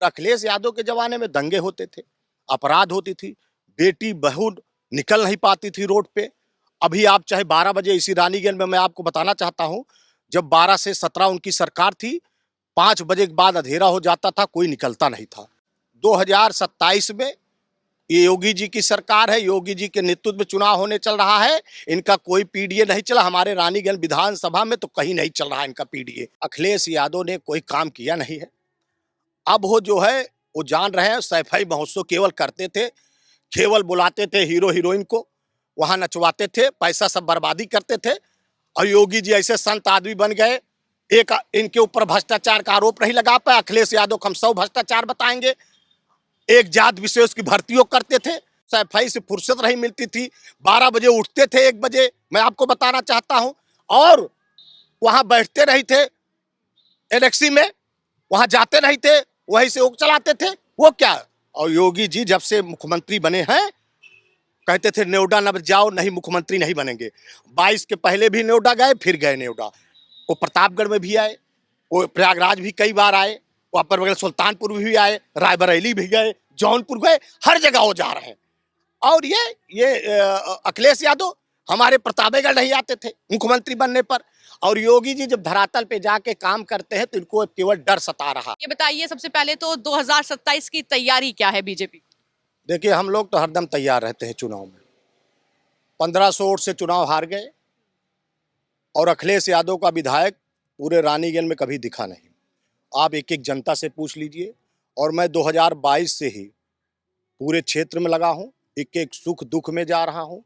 अखिलेश यादव के जमाने में दंगे होते थे, अपराध होती थी, बेटी बहू निकल नहीं पाती थी रोड पे। अभी आप चाहे 12 बजे इसी रानीगंज में, मैं आपको बताना चाहता हूं, जब 12 से 17 उनकी सरकार थी, 5 बजे के बाद अंधेरा हो जाता था, कोई निकलता नहीं था। 2027 में ये योगी जी की सरकार है, योगी जी के नेतृत्व में चुनाव होने चल रहा है। इनका कोई पीडीए नहीं चला, हमारे रानीगंज विधानसभा में तो कहीं नहीं चल रहा है इनका पीडीए। अखिलेश यादव ने कोई काम किया नहीं है। अब वो जो है वो जान रहे हैं, सैफई महोत्सव केवल करते थे, केवल बुलाते थे हीरो हीरोइन को, वहां नचवाते थे, पैसा सब बर्बादी करते थे। और योगी जी ऐसे संत आदमी बन गए, एक इनके ऊपर भ्रष्टाचार का आरोप नहीं लगा पाए। अखिलेश यादव को हम 100 भ्रष्टाचार बताएंगे। एक जात विशेष की भर्तियों करते थे, सफाई से फुर्सत नहीं मिलती थी, 12 बजे उठते थे, 1 बजे, मैं आपको बताना चाहता हूं, और वहां बैठते नहीं थे एलेक्सी में, वहां जाते नहीं थे, वहीं से ओक चलाते थे। वो क्या? और योगी जी जब से मुख्यमंत्री बने हैं, कहते थे नोएडा न जाओ, नहीं मुख्यमंत्री नहीं बनेंगे। 22 के पहले भी नोएडा गए, फिर गए नोएडा। वो प्रतापगढ़ में भी आए, वो प्रयागराज भी कई बार आए, वो अपर बगल सुल्तानपुर भी आए, रायबरेली भी गए, जौनपुर गए, हर जगह वो जा रहे हैं। और ये अखिलेश यादव हमारे प्रतापगढ़ नहीं आते थे मुख्यमंत्री बनने पर। और योगी जी जब धरातल पे जाके काम करते हैं तो इनको केवल डर सता रहा। ये बताइए सबसे पहले तो 2027 की तैयारी क्या है बीजेपी? देखिए, हम लोग तो हरदम तैयार रहते हैं चुनाव में। 1500 वोट से चुनाव हार गए और अखिलेश यादव का विधायक पूरे रानीगंज में कभी दिखा नहीं। आप एक एक जनता से पूछ लीजिए। और मैं 2022 से ही पूरे क्षेत्र में लगा हूँ, एक एक सुख दुख में जा रहा हूँ,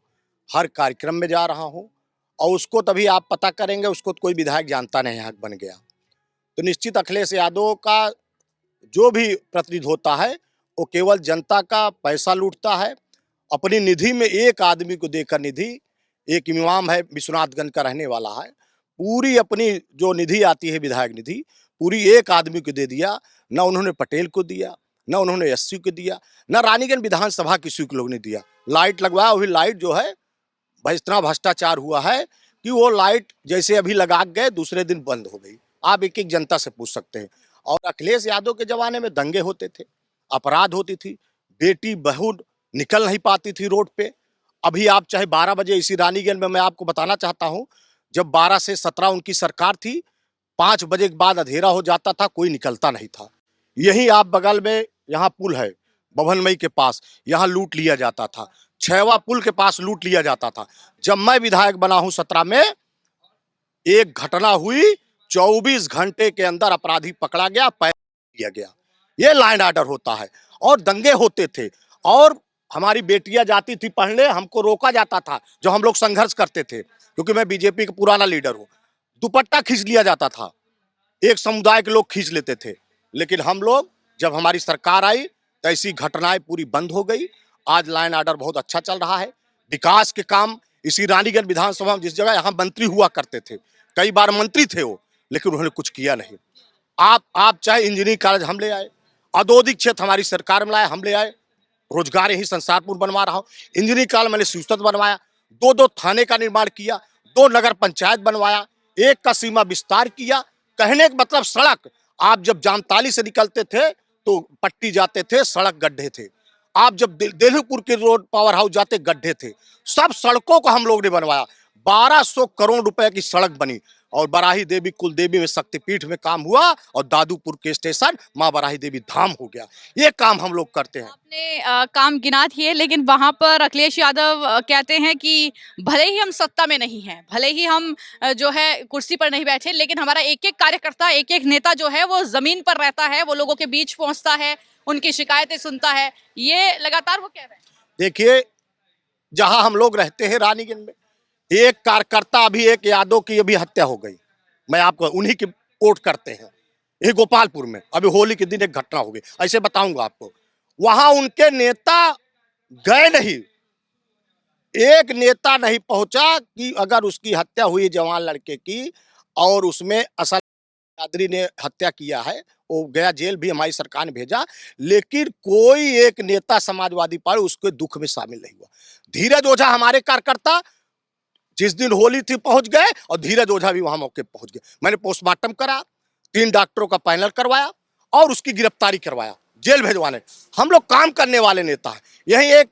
हर कार्यक्रम में जा रहा हूँ। और उसको तभी आप पता करेंगे, उसको तो कोई विधायक जानता नहीं यहाँ बन गया। तो निश्चित अखिलेश यादव का जो भी प्रतिनिधि होता है वो केवल जनता का पैसा लूटता है। अपनी निधि में एक आदमी को देकर निधि, एक इमाम है विश्वनाथगंज का रहने वाला है, पूरी अपनी जो निधि आती है विधायक निधि, पूरी एक आदमी को दे दिया। न उन्होंने पटेल को दिया, न उन्होंने एससी को दिया, न रानीगंज विधानसभा किसी को लोग ने दिया। लाइट लगवाया, वही लाइट जो है भाई इतना भ्रष्टाचार हुआ है कि वो लाइट जैसे अभी लगा गए, दूसरे दिन बंद हो गई। आप एक एक जनता से पूछ सकते हैं। और अखिलेश यादव के जमाने में दंगे होते थे, अपराध होती थी, बेटी बहू निकल नहीं पाती थी रोड पे। अभी आप चाहे 12 बजे इसी रानीगंज में, मैं आपको बताना चाहता हूं, जब 12 से 17 उनकी सरकार थी, 5 बजे के बाद अंधेरा हो जाता था, कोई निकलता नहीं था। यही आप बगल में यहाँ पुल है, बभनमई के पास, यहाँ लूट लिया जाता था। 6वां पुल के पास लूट लिया जाता था। जब मैं विधायक बना हूं 17 में, एक घटना हुई, 24 घंटे के अंदर अपराधी पकड़ा गया, पैसा दिया गया। ये लाइन ऑर्डर होता है। और दंगे होते थे, और हमारी बेटियां जाती थी पढ़ने, हमको रोका जाता था जो हम लोग संघर्ष करते थे, क्योंकि मैं बीजेपी का पुराना लीडर हूं। दुपट्टा खींच लिया जाता था, एक समुदाय के लोग खींच लेते थे। लेकिन हम लोग, जब हमारी सरकार आई तो ऐसी घटनाएं पूरी बंद हो गई। आज लाइन ऑर्डर बहुत अच्छा चल रहा है। विकास के काम इसी रानीगंज विधानसभा में, जिस जगह यहाँ मंत्री हुआ करते थे, कई बार मंत्री थे वो, लेकिन उन्होंने कुछ किया नहीं। आप चाहे इंजीनियरिंग कॉलेज हम ले आए, औद्योगिक क्षेत्र हमारी सरकार में लाए, हम ले आए, रोजगार यही संसारपुर बनवा रहा हूँ। इंजीनियरिंग कॉलेज मैंने शिवसत बनवाया, 2-2 थाने का निर्माण किया, 2 नगर पंचायत बनवाया, 1 का सीमा विस्तार किया। कहने का मतलब, सड़क, आप जब जामताली से निकलते थे तो पट्टी जाते थे, सड़क गड्ढे थे। आप जब देलहुपुर के रोड पावर हाउस जाते, गड्ढे थे। सब सड़कों को हम लोग ने बनवाया। 1200 करोड़ रुपए की सड़क बनी। और बराही देवी कुल देवी में शक्तिपीठ में काम हुआ, और दादूपुर के स्टेशन माँ बराही देवी धाम हो गया। ये काम हम लोग करते हैं। आपने काम गिना दिए, लेकिन वहां पर अखिलेश यादव कहते हैं कि भले ही हम सत्ता में नहीं हैं, भले ही हम जो है कुर्सी पर नहीं बैठे, लेकिन हमारा एक एक कार्यकर्ता, एक एक नेता जो है वो जमीन पर रहता है, वो लोगों के बीच पहुंचता है, उनकी शिकायतें सुनता है। ये लगातार वो कह रहे हैं। देखिए, जहां हम लोग रहते हैं रानीगंज में, एक कार्यकर्ता, अभी एक यादव की अभी हत्या हो गई, मैं आपको उन्हीं की वोट करते हैं। ये गोपालपुर में अभी होली के दिन एक घटना हो गई, ऐसे बताऊंगा आपको। वहां उनके नेता गए नहीं, एक नेता नहीं पहुंचा कि अगर उसकी हत्या हुई जवान लड़के की, और उसमें असल यादरी ने हत्या किया है, वो गया जेल भी, हमारी सरकार ने भेजा, लेकिन कोई एक नेता समाजवादी पार्टी उसके दुख में शामिल नहीं हुआ। धीरज ओझा हमारे कार्यकर्ता जिस दिन होली थी पहुंच गए, और धीरज ओझा भी वहां मौके पहुंच गए। मैंने पोस्टमार्टम करा, 3 डॉक्टरों का पैनल करवाया और उसकी गिरफ्तारी करवाया। जेल भेजवाने। हम लोग काम करने वाले नेता हैं। यही एक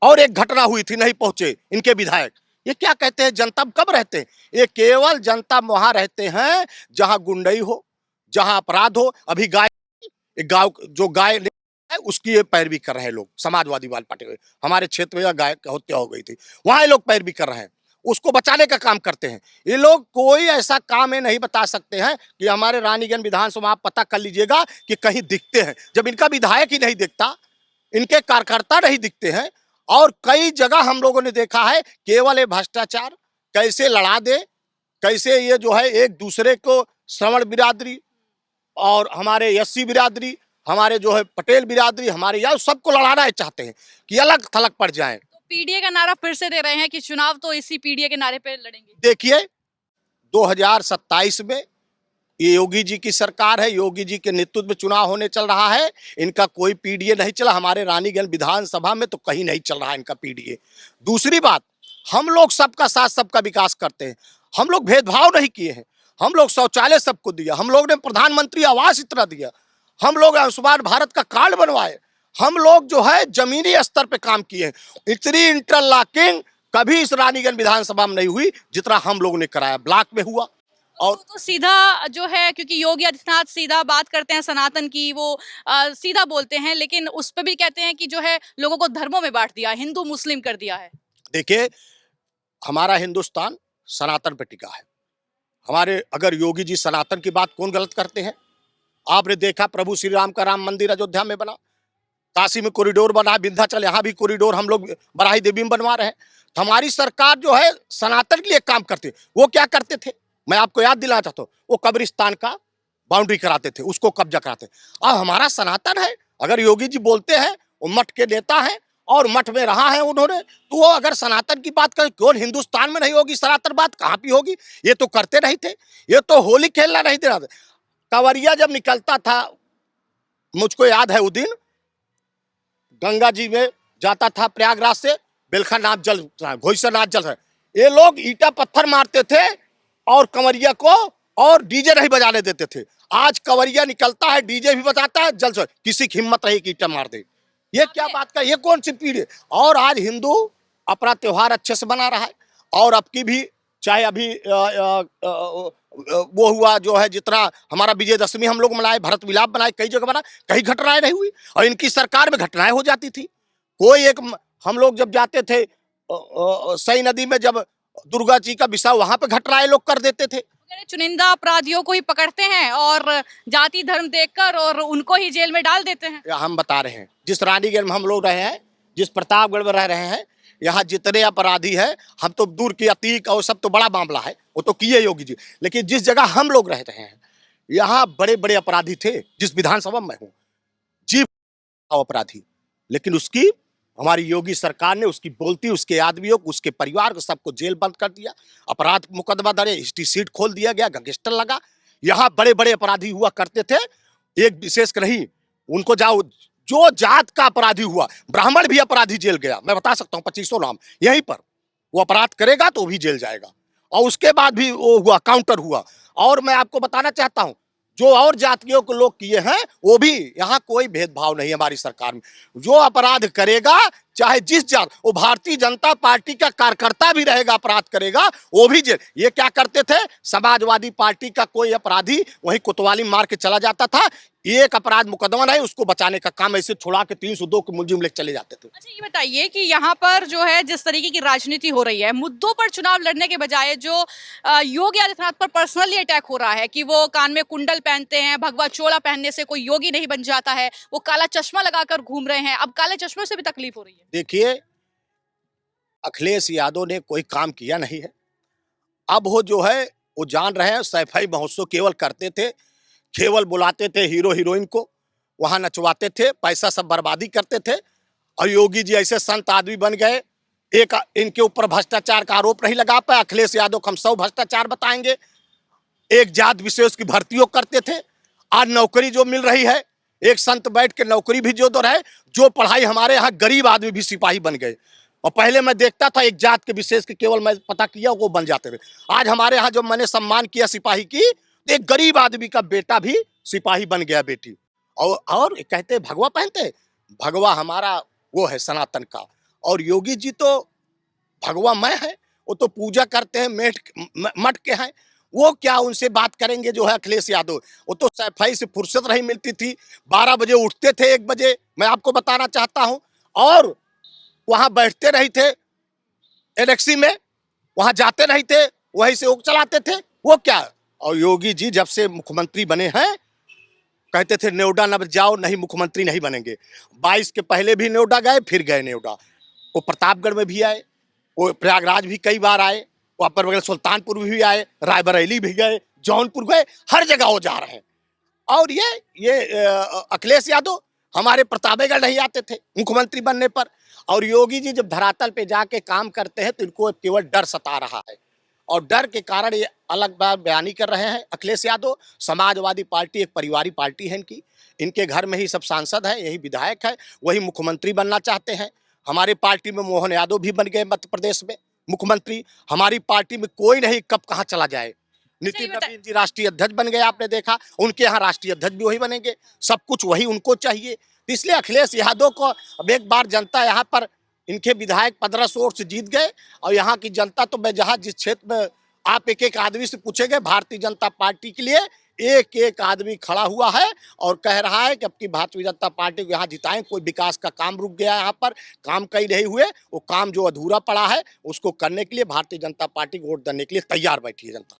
और एक घटना हुई थी, नहीं पहुंचे इनके विधायक। ये क्या कहते हैं, जनता कब रहते हैं? ये केवल जनता वहां रहते हैं जहां गुंडई हो, जहां अपराध हो। अभी गांव जो गाय है उसकी ये पैरवी कर रहे हैं लोग, समाजवादी वाले पार्टी के। हमारे क्षेत्र में गाय हत्या हो गई थी, वहां ये लोग पैरवी कर रहे हैं, उसको बचाने का काम करते हैं। ये लोग कोई ऐसा काम है नहीं बता सकते हैं कि हमारे रानीगंज विधानसभा, आप पता कर लीजिएगा कि कहीं दिखते हैं। जब इनका विधायक ही नहीं दिखता, इनके कार्यकर्ता नहीं दिखते हैं, और कई जगह हम लोगों ने देखा है केवल ये भ्रष्टाचार कैसे लड़ा दे, कैसे ये जो है एक दूसरे को, श्रवण बिरादरी और हमारे एससी बिरादरी, हमारे जो है पटेल बिरादरी, हमारे यहाँ सबको लड़ाना चाहते हैं कि अलग थलग पड़ जाएं। तो पीडीए का नारा फिर से दे रहे हैं कि चुनाव तो इसी पीडीए के नारे पे लड़ेंगे। देखिए 2027 में ये योगी जी की सरकार है, योगी जी के नेतृत्व में चुनाव होने चल रहा है। इनका कोई पीडीए नहीं चला, हमारे रानीगंज विधानसभा में तो कहीं नहीं चल रहा है इनका पीडीए। दूसरी बात, हम लोग सबका साथ सबका विकास करते हैं, हम लोग भेदभाव नहीं किए हैं। हम लोग शौचालय सबको दिया, हम लोग ने प्रधानमंत्री आवास इतना दिया, हम लोग आयुष्मान भारत का कार्ड बनवाए, हम लोग जो है जमीनी स्तर पे काम किए। इतनी इंटरलॉकिंग कभी इस रानीगंज विधानसभा में नहीं हुई जितना हम लोग ने कराया, ब्लॉक में हुआ। और तो सीधा जो है, क्योंकि योगी आदित्यनाथ सीधा बात करते हैं सनातन की, वो सीधा बोलते हैं, लेकिन उस पर भी कहते हैं कि जो है लोगों को धर्मों में बांट दिया, हिंदू मुस्लिम कर दिया है। देखिए हमारा हिंदुस्तान सनातन पे टिका है। हमारे अगर योगी जी सनातन की बात कौन गलत करते हैं? आपने देखा प्रभु श्री राम का राम मंदिर अयोध्या में बना, काशी में कॉरिडोर बना, विंध्याचल यहाँ भी कॉरिडोर हम लोग बराही देवी में बनवा रहे हैं। तो हमारी सरकार जो है सनातन के लिए काम करती है। वो क्या करते थे, मैं आपको याद दिलाना चाहता हूँ, वो कब्रिस्तान का बाउंड्री कराते थे, उसको कब्जा कराते। अब हमारा सनातन है, अगर योगी जी बोलते हैं, वो मठ के नेता है और मठ में रहा है उन्होंने, तो वो अगर सनातन की बात करें, कौन हिंदुस्तान में नहीं होगी सनातन बात, कहाँ पे होगी? ये तो करते नहीं थे, ये तो होली खेलना नहीं दे रहा था। कंवरिया जब निकलता था, मुझको याद है वो दिन, गंगा जी में जाता था प्रयागराज से, बेलखा नाथ जल, घोईसर नाथ जल, ये लोग ईटा पत्थर मारते थे और कंवरिया को, और डीजे नहीं बजाने देते थे। आज कंवरिया निकलता है, डीजे भी बजाता है, जल से किसी की हिम्मत नहीं कि ईटा मार दे। ये क्या बात का, ये कौन सी पीढ़ी? और आज हिंदू अपना त्योहार अच्छे से मना रहा है। और अब की भी, चाहे अभी वो हुआ जो है, जितना हमारा विजयदशमी हम लोग मनाए, भरत मिलाप बनाए, कई जगह बना, कहीं घटनाएं नहीं हुई। और इनकी सरकार में घटनाएं हो जाती थी। कोई एक, हम लोग जब जाते थे सई नदी में, जब दुर्गा जी का विसाह, वहां पे घटनाएं लोग कर देते थे। चुनिंदा अपराधियों को ही पकड़ते हैं और जाति धर्म देखकर और उनको ही जेल में डाल देते हैं। हम बता रहे हैं, जिस रानीगंज में हम लोग रहे हैं, जिस प्रतापगढ़ में रह रहे हैं, यहाँ जितने अपराधी हैं, हम तो दूर की अतीक और सब तो बड़ा मामला है, वो तो किए योगी जी। लेकिन जिस जगह हम लोग रह रहे हैं, यहाँ बड़े बड़े अपराधी थे। जिस विधानसभा में हूँ, जी अपराधी, लेकिन उसकी हमारी योगी सरकार ने उसकी बोलती, उसके आदमियों को, उसके परिवार को, सबको जेल बंद कर दिया, अपराध मुकदमा दर्ज, हिस्ट्री सीट खोल दिया गया, गैंगस्टर लगा। यहाँ बड़े बड़े अपराधी हुआ करते थे, एक विशेष नहीं, उनको जाओ, जो जात का अपराधी हुआ, ब्राह्मण भी अपराधी जेल गया, मैं बता सकता हूँ 2500 नाम यहीं पर। वो अपराध करेगा तो भी जेल जाएगा, और उसके बाद भी वो हुआ, काउंटर हुआ। और मैं आपको बताना चाहता हूँ, जो और जातियों को लोग किए हैं, वो भी, यहाँ कोई भेदभाव नहीं हमारी सरकार में। जो अपराध करेगा, चाहे जिस जात, वो भारतीय जनता पार्टी का कार्यकर्ता भी रहेगा, अपराध करेगा वो भी जेल। ये क्या करते थे, समाजवादी पार्टी का कोई अपराधी वहीं कोतवाली मार के चला जाता था, एक अपराध मुकदमा नहीं, उसको बचाने का काम ऐसे छुड़ा के 302 के मुलजिम लेकर चले जाते थे। अच्छा ये बताइए कि यहाँ पर जो है जिस तरीके की राजनीति हो रही है, मुद्दों पर चुनाव लड़ने के बजाय जो योगी आदित्यनाथ पर पर्सनली अटैक हो रहा है कि वो कान में कुंडल पहनते हैं, भगवा चोला पहनने से कोई योगी नहीं बन जाता है, वो काला चश्मा लगाकर घूम रहे हैं, अब काले चश्मे से भी तकलीफ हो रही है। देखिए अखिलेश यादव ने कोई काम किया नहीं है। अब वो जो है वो जान रहे हैं, सैफई महोत्सव केवल करते थे, केवल बुलाते थे हीरो हीरोइन को, वहां नचवाते थे, पैसा सब बर्बादी करते थे। और योगी जी ऐसे संत आदमी बन गए, एक इनके ऊपर भ्रष्टाचार का आरोप नहीं लगा पाए। अखिलेश यादव को हम 100 भ्रष्टाचार बताएंगे। एक जात विशेष की भर्तियों करते थे, आज नौकरी जो मिल रही है, एक संत बैठ के नौकरी भी जो दो रहे, जो पढ़ाई, हमारे यहाँ गरीब आदमी भी सिपाही बन गए। और पहले मैं देखता था एक जात के विशेष के, केवल मैं पता किया वो बन जाते थे। आज हमारे यहाँ जो मैंने सम्मान किया सिपाही की, एक गरीब आदमी का बेटा भी सिपाही बन गया, बेटी। और कहते हैं भगवा पहनते हैं, भगवा हमारा वो है सनातन का। और योगी जी तो भगवा मैं है, वो तो पूजा करते हैं, मठ के हैं। वो क्या उनसे बात करेंगे जो है अखिलेश यादव। वो तो सफाई से फुर्सत नहीं मिलती थी, 12 बजे उठते थे, 1 बजे, मैं आपको बताना चाहता हूं, और वहां बैठते नहीं थे एनेक्सी में, वहां जाते नहीं थे, वहीं से वो चलाते थे। वो क्या। और योगी जी जब से मुख्यमंत्री बने हैं, कहते थे नोएडा न जाओ, नहीं मुख्यमंत्री नहीं बनेंगे। 22 के पहले भी नोएडा गए, फिर गए नोएडा, वो प्रतापगढ़ में भी आए, वो प्रयागराज भी कई बार आए, वो अपर बगल सुल्तानपुर भी आए, रायबरेली भी गए, जौनपुर गए, हर जगह वो जा रहे हैं। और ये अखिलेश यादव हमारे प्रतापगढ़ नहीं आते थे मुख्यमंत्री बनने पर। और योगी जी जब धरातल पे जाके काम करते हैं तो इनको केवल डर सता रहा है, और डर के कारण ये अलग बात बयानी कर रहे हैं। अखिलेश यादव, समाजवादी पार्टी एक परिवारी पार्टी है इनकी, इनके घर में ही सब सांसद है, यही विधायक है, वही मुख्यमंत्री बनना चाहते हैं। हमारी पार्टी में मोहन यादव भी बन गए मध्य प्रदेश में मुख्यमंत्री। हमारी पार्टी में कोई नहीं कब कहाँ चला जाए। नितिन नवीन जी राष्ट्रीय अध्यक्ष बन गए, आपने देखा, उनके यहाँ राष्ट्रीय अध्यक्ष भी वही बनेंगे, सब कुछ वही उनको चाहिए। तो इसलिए अखिलेश यादव को अब एक बार जनता यहाँ पर, इनके विधायक 1500 वोट से जीत गए, और यहाँ की जनता तो मैं जहाँ जिस क्षेत्र में आप एक एक आदमी से पूछेंगे, भारतीय जनता पार्टी के लिए एक एक आदमी खड़ा हुआ है और कह रहा है कि अब की भारतीय जनता पार्टी को यहाँ जिताएं। कोई विकास का काम रुक गया है, यहाँ पर काम कई नहीं हुए, वो काम जो अधूरा पड़ा है उसको करने के लिए भारतीय जनता पार्टी को वोट देने के लिए तैयार बैठी है जनता।